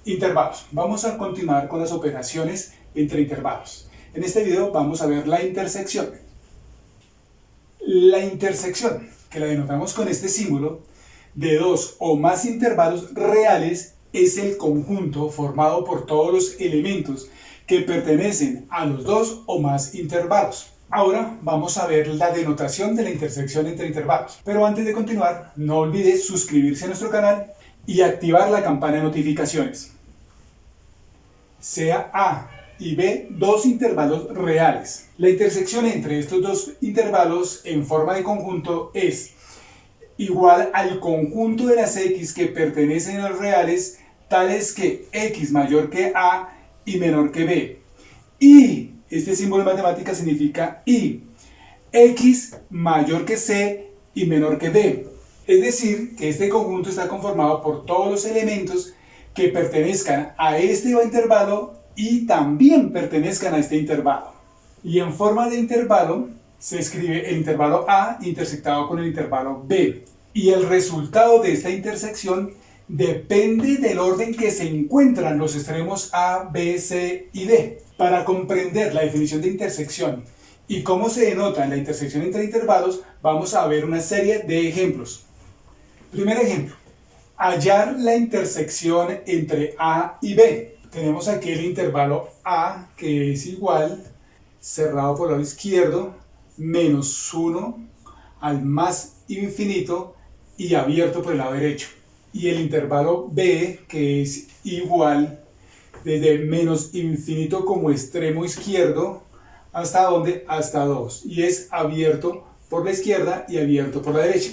Intervalos. Vamos a continuar con las operaciones entre intervalos. En este video vamos a ver la intersección. La intersección, que la denotamos con este símbolo, de dos o más intervalos reales es el conjunto formado por todos los elementos que pertenecen a los dos o más intervalos. Ahora vamos a ver la denotación de la intersección entre intervalos. Pero antes de continuar, no olvides suscribirse a nuestro canal y activar la campana de notificaciones. Sea A y B dos intervalos reales. La intersección entre estos dos intervalos en forma de conjunto es igual al conjunto de las x que pertenecen a los reales, tales que x mayor que A y menor que B. Y este símbolo en matemáticas significa y x mayor que C y menor que D. Es decir, que este conjunto está conformado por todos los elementos que pertenezcan a este intervalo y también pertenezcan a este intervalo. Y en forma de intervalo se escribe el intervalo A intersectado con el intervalo B. Y el resultado de esta intersección depende del orden que se encuentran los extremos A, B, C y D. Para comprender la definición de intersección y cómo se denota la intersección entre intervalos, vamos a ver una serie de ejemplos. Primer ejemplo, hallar la intersección entre A y B. Tenemos aquí el intervalo A, que es igual, cerrado por el lado izquierdo, menos 1 al más infinito y abierto por el lado derecho. Y el intervalo B, que es igual desde menos infinito como extremo izquierdo, ¿hasta dónde? Hasta 2. Y es abierto por la izquierda y abierto por la derecha.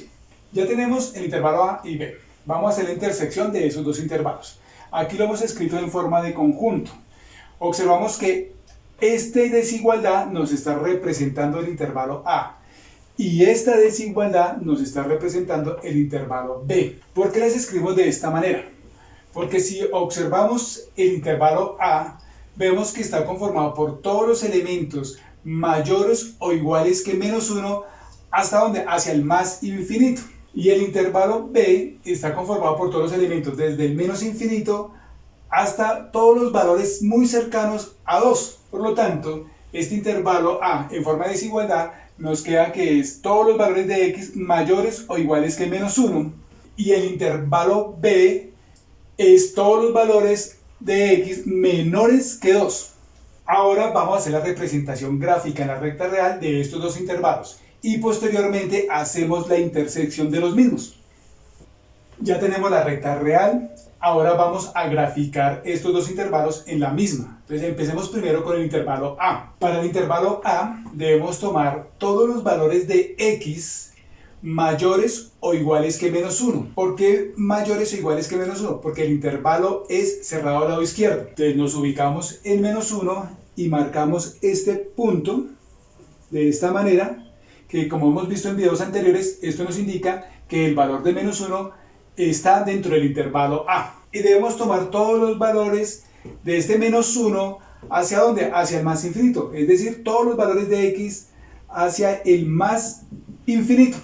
Ya tenemos el intervalo A y B. Vamos a hacer la intersección de esos dos intervalos. Aquí lo hemos escrito en forma de conjunto. Observamos que esta desigualdad nos está representando el intervalo A. Y esta desigualdad nos está representando el intervalo B. ¿Por qué las escribimos de esta manera? Porque si observamos el intervalo A, vemos que está conformado por todos los elementos mayores o iguales que menos 1, ¿hasta dónde? Hacia el más infinito. Y el intervalo B está conformado por todos los elementos desde el menos infinito hasta todos los valores muy cercanos a 2. Por lo tanto, este intervalo A en forma de desigualdad nos queda que es todos los valores de x mayores o iguales que menos 1. Y el intervalo B es todos los valores de x menores que 2. Ahora vamos a hacer la representación gráfica en la recta real de estos dos intervalos y posteriormente hacemos la intersección de los mismos. Ya tenemos la recta real, ahora vamos a graficar estos dos intervalos en la misma. Entonces empecemos primero con el intervalo A. Para el intervalo A debemos tomar todos los valores de x mayores o iguales que menos 1. ¿Por qué mayores o iguales que menos 1? Porque el intervalo es cerrado al lado izquierdo. Entonces nos ubicamos en menos 1 y marcamos este punto de esta manera, que como hemos visto en videos anteriores, esto nos indica que el valor de menos 1 está dentro del intervalo A. Y debemos tomar todos los valores de este menos 1 hacia ¿dónde? Hacia el más infinito. Es decir, todos los valores de x hacia el más infinito.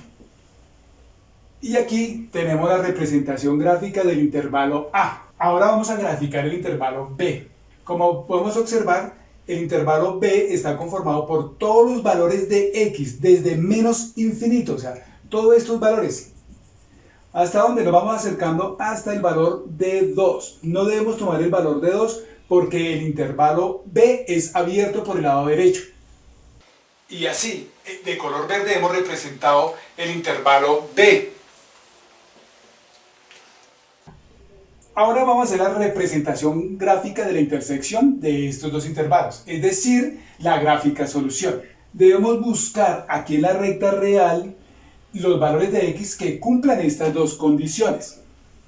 Y aquí tenemos la representación gráfica del intervalo A. Ahora vamos a graficar el intervalo B. Como podemos observar, el intervalo B está conformado por todos los valores de x desde menos infinito, o sea, todos estos valores. ¿Hasta dónde? Nos vamos acercando hasta el valor de 2. No debemos tomar el valor de 2 porque el intervalo B es abierto por el lado derecho. Y así, de color verde hemos representado el intervalo B. Ahora vamos a hacer la representación gráfica de la intersección de estos dos intervalos, es decir, la gráfica solución. Debemos buscar aquí en la recta real los valores de x que cumplan estas dos condiciones.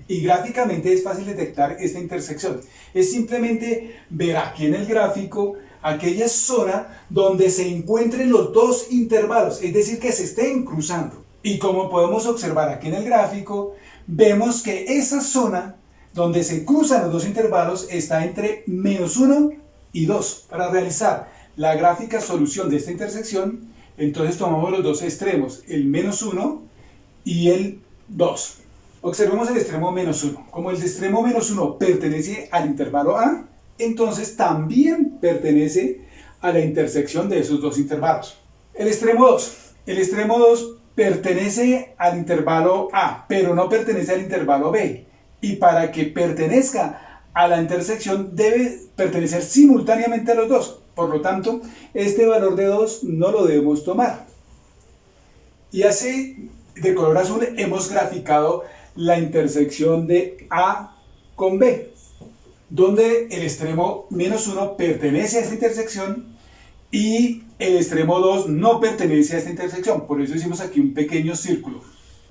Y gráficamente es fácil detectar esta intersección. Es simplemente ver aquí en el gráfico aquella zona donde se encuentren los dos intervalos, es decir, que se estén cruzando. Y como podemos observar aquí en el gráfico, vemos que esa zona donde se cruzan los dos intervalos está entre menos 1 y 2. Para realizar la gráfica solución de esta intersección, entonces tomamos los dos extremos, el menos 1 y el 2. Observemos el extremo menos 1. Como el extremo menos 1 pertenece al intervalo A, entonces también pertenece a la intersección de esos dos intervalos. El extremo 2. El extremo 2 pertenece al intervalo A, pero no pertenece al intervalo B. Y para que pertenezca a la intersección debe pertenecer simultáneamente a los dos. Por lo tanto, este valor de 2 no lo debemos tomar. Y así, de color azul, hemos graficado la intersección de A con B, donde el extremo menos 1 pertenece a esta intersección y el extremo 2 no pertenece a esta intersección. Por eso hicimos aquí un pequeño círculo.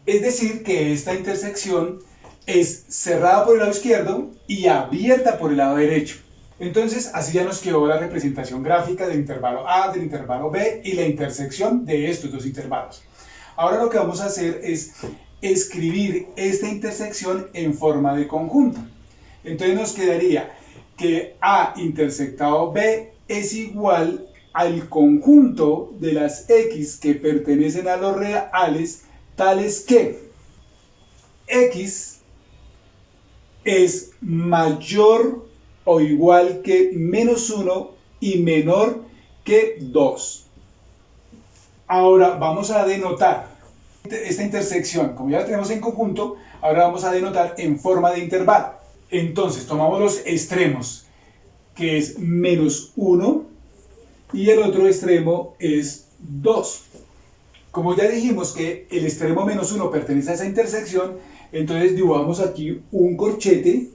Es decir, que esta intersección es cerrada por el lado izquierdo y abierta por el lado derecho. Entonces, así ya nos quedó la representación gráfica del intervalo A, del intervalo B y la intersección de estos dos intervalos. Ahora lo que vamos a hacer es escribir esta intersección en forma de conjunto. Entonces nos quedaría que A intersectado B es igual al conjunto de las X que pertenecen a los reales, tales que X es mayor o igual que menos 1 y menor que 2. Ahora vamos a denotar esta intersección, como ya la tenemos en conjunto, ahora vamos a denotar en forma de intervalo. Entonces tomamos los extremos, que es menos 1 y el otro extremo es 2. Como ya dijimos que el extremo menos 1 pertenece a esa intersección, entonces dibujamos aquí un corchete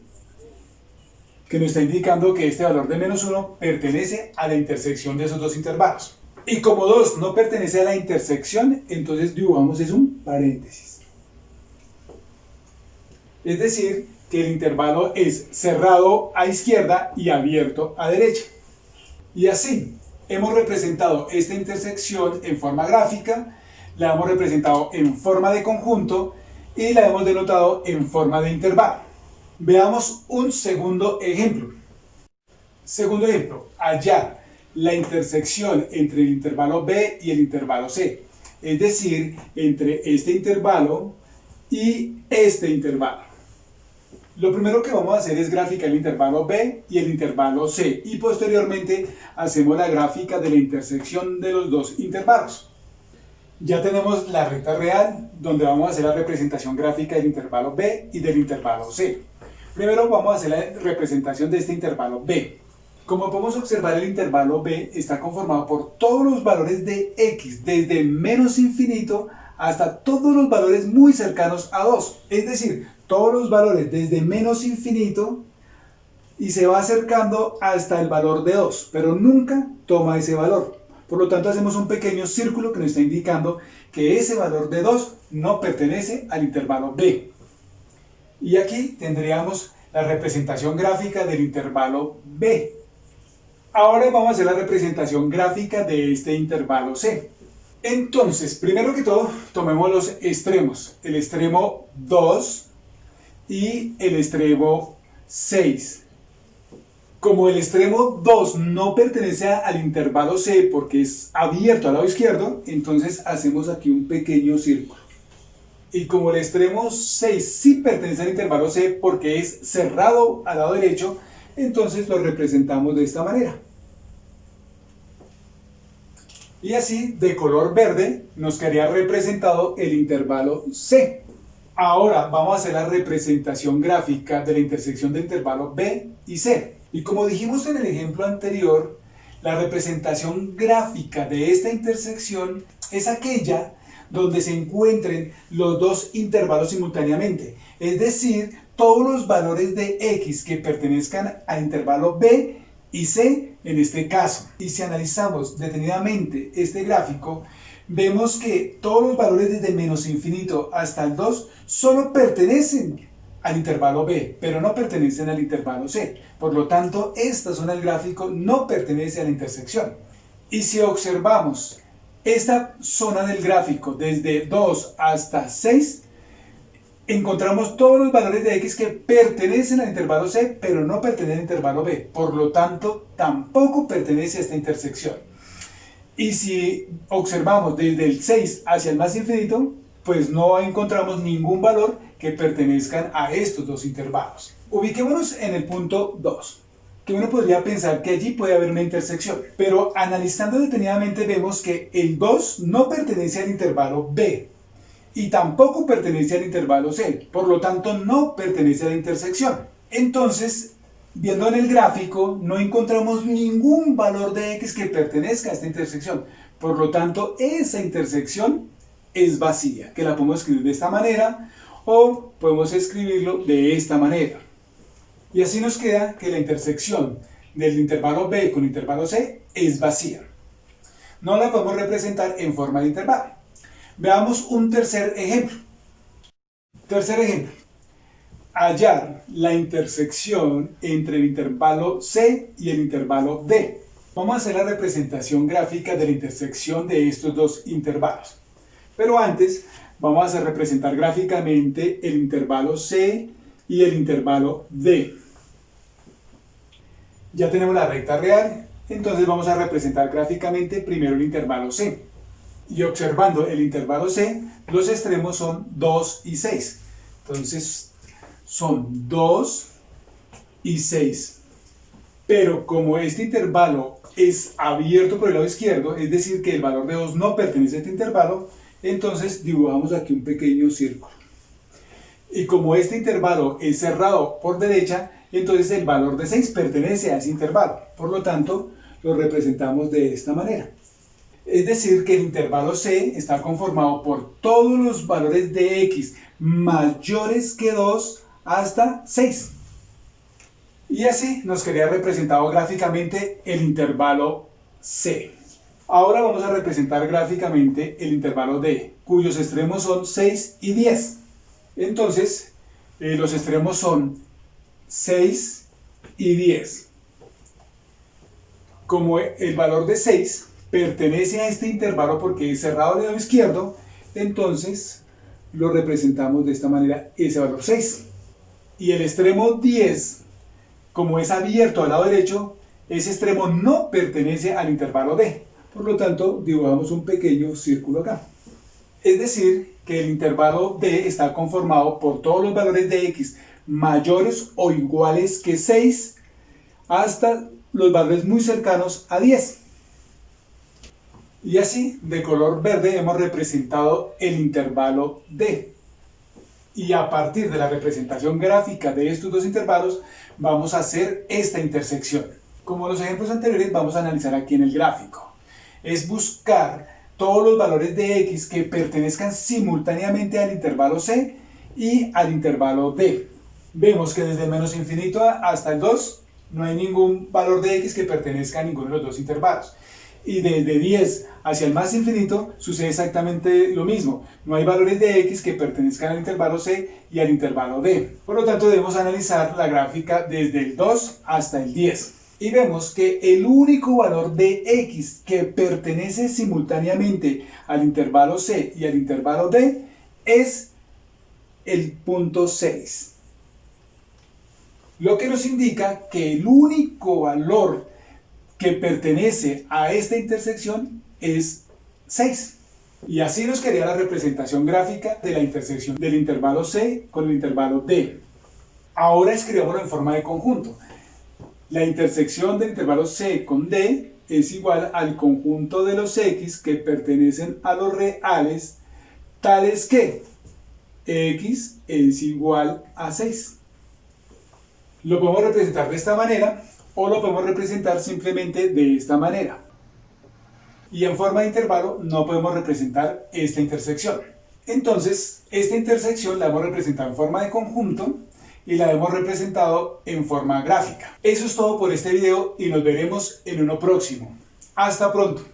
que nos está indicando que este valor de menos 1 pertenece a la intersección de esos dos intervalos. Y como 2 no pertenece a la intersección, entonces dibujamos es un paréntesis. Es decir, que el intervalo es cerrado a izquierda y abierto a derecha. Y así, hemos representado esta intersección en forma gráfica, la hemos representado en forma de conjunto y la hemos denotado en forma de intervalo. Veamos un segundo ejemplo. Segundo ejemplo, hallar la intersección entre el intervalo B y el intervalo C, es decir, entre este intervalo y este intervalo. Lo primero que vamos a hacer es graficar el intervalo B y el intervalo C y posteriormente hacemos la gráfica de la intersección de los dos intervalos. Ya tenemos la recta real donde vamos a hacer la representación gráfica del intervalo B y del intervalo C. Primero vamos a hacer la representación de este intervalo B. Como podemos observar, el intervalo B está conformado por todos los valores de X, desde menos infinito hasta todos los valores muy cercanos a 2. Es decir, todos los valores desde menos infinito y se va acercando hasta el valor de 2, pero nunca toma ese valor. Por lo tanto, hacemos un pequeño círculo que nos está indicando que ese valor de 2 no pertenece al intervalo B. Y aquí tendríamos la representación gráfica del intervalo B. Ahora vamos a hacer la representación gráfica de este intervalo C. Entonces, primero que todo, tomemos los extremos. El extremo 2 y el extremo 6. Como el extremo 2 no pertenece al intervalo C porque es abierto al lado izquierdo, entonces hacemos aquí un pequeño círculo. Y como el extremo 6 sí pertenece al intervalo C porque es cerrado al lado derecho, entonces lo representamos de esta manera. Y así, de color verde, nos quedaría representado el intervalo C. Ahora vamos a hacer la representación gráfica de la intersección del intervalo B y C. Y como dijimos en el ejemplo anterior, la representación gráfica de esta intersección es aquella donde se encuentren los dos intervalos simultáneamente. Es decir, todos los valores de X que pertenezcan al intervalo B y C en este caso. Y si analizamos detenidamente este gráfico, vemos que todos los valores desde menos infinito hasta el 2 solo pertenecen al intervalo B, pero no pertenecen al intervalo C. Por lo tanto, esta zona del gráfico no pertenece a la intersección. Y si observamos esta zona del gráfico desde 2 hasta 6, encontramos todos los valores de X que pertenecen al intervalo C, pero no pertenecen al intervalo B. Por lo tanto, tampoco pertenece a esta intersección. Y si observamos desde el 6 hacia el más infinito, pues no encontramos ningún valor que pertenezcan a estos dos intervalos. Ubiquémonos en el punto 2, que uno podría pensar que allí puede haber una intersección, pero analizando detenidamente vemos que el 2 no pertenece al intervalo B y tampoco pertenece al intervalo C, por lo tanto no pertenece a la intersección. Entonces, viendo en el gráfico, no encontramos ningún valor de X que pertenezca a esta intersección, por lo tanto esa intersección es vacía, que la podemos escribir de esta manera o podemos escribirlo de esta manera. Y así nos queda que la intersección del intervalo B con el intervalo C es vacía. No la podemos representar en forma de intervalo. Veamos un tercer ejemplo. Tercer ejemplo. Hallar la intersección entre el intervalo C y el intervalo D. Vamos a hacer la representación gráfica de la intersección de estos dos intervalos. Pero antes vamos a representar gráficamente el intervalo C y el intervalo D. Ya tenemos la recta real, entonces vamos a representar gráficamente primero el intervalo C. Y observando el intervalo C, los extremos son 2 y 6. Entonces son 2 y 6. Pero como este intervalo es abierto por el lado izquierdo, es decir que el valor de 2 no pertenece a este intervalo, entonces dibujamos aquí un pequeño círculo. Y como este intervalo es cerrado por derecha, entonces el valor de 6 pertenece a ese intervalo. Por lo tanto, lo representamos de esta manera. Es decir, que el intervalo C está conformado por todos los valores de X mayores que 2 hasta 6. Y así nos quedaría representado gráficamente el intervalo C. Ahora vamos a representar gráficamente el intervalo D, cuyos extremos son 6 y 10. Entonces, los extremos son 6 y 10. Como el valor de 6 pertenece a este intervalo porque es cerrado del lado izquierdo, entonces lo representamos de esta manera, ese valor 6. Y el extremo 10, como es abierto al lado derecho, ese extremo no pertenece al intervalo D. Por lo tanto, dibujamos un pequeño círculo acá. Es decir, que el intervalo D está conformado por todos los valores de X mayores o iguales que 6 hasta los valores muy cercanos a 10. Y así, de color verde, hemos representado el intervalo D. Y a partir de la representación gráfica de estos dos intervalos, vamos a hacer esta intersección. Como los ejemplos anteriores, vamos a analizar aquí en el gráfico. Es buscar todos los valores de X que pertenezcan simultáneamente al intervalo C y al intervalo D. Vemos que desde menos infinito hasta el 2 no hay ningún valor de X que pertenezca a ninguno de los dos intervalos. Y desde 10 hacia el más infinito sucede exactamente lo mismo. No hay valores de X que pertenezcan al intervalo C y al intervalo D. Por lo tanto, debemos analizar la gráfica desde el 2 hasta el 10. Y vemos que el único valor de X que pertenece simultáneamente al intervalo C y al intervalo D es el punto 6. Lo que nos indica que el único valor que pertenece a esta intersección es 6. Y así nos quedaría la representación gráfica de la intersección del intervalo C con el intervalo D. Ahora escribámoslo en forma de conjunto. La intersección del intervalo C con D es igual al conjunto de los X que pertenecen a los reales, tales que X es igual a 6. Lo podemos representar de esta manera o lo podemos representar simplemente de esta manera. Y en forma de intervalo no podemos representar esta intersección. Entonces, esta intersección la hemos representado en forma de conjunto y la hemos representado en forma gráfica. Eso es todo por este video y nos veremos en uno próximo. Hasta pronto.